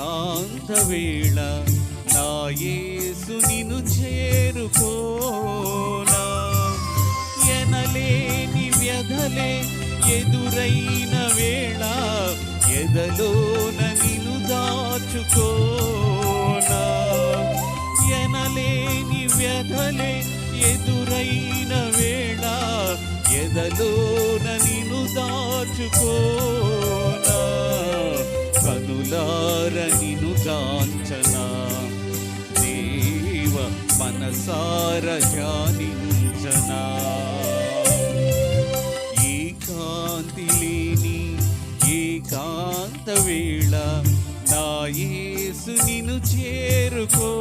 ఏకాంత వేళ నా యేసు నిన్ను చేరుకోనా. ఎనలేని వ్యధలే ఎదురైన వేళ ఎదలోన నిన్ను దాచుకోనా. ఎనలేని వ్యధలే ఎదురైన వేళ ఎదలోన నిన్ను దాచుకోనా. కనులార నిన్ను గాంచనా దేవ మనసార ధ్యానించనా. ఏకాంతి లేని ఏకాంత వేళ నా యేసు నిన్ను చేరుకో.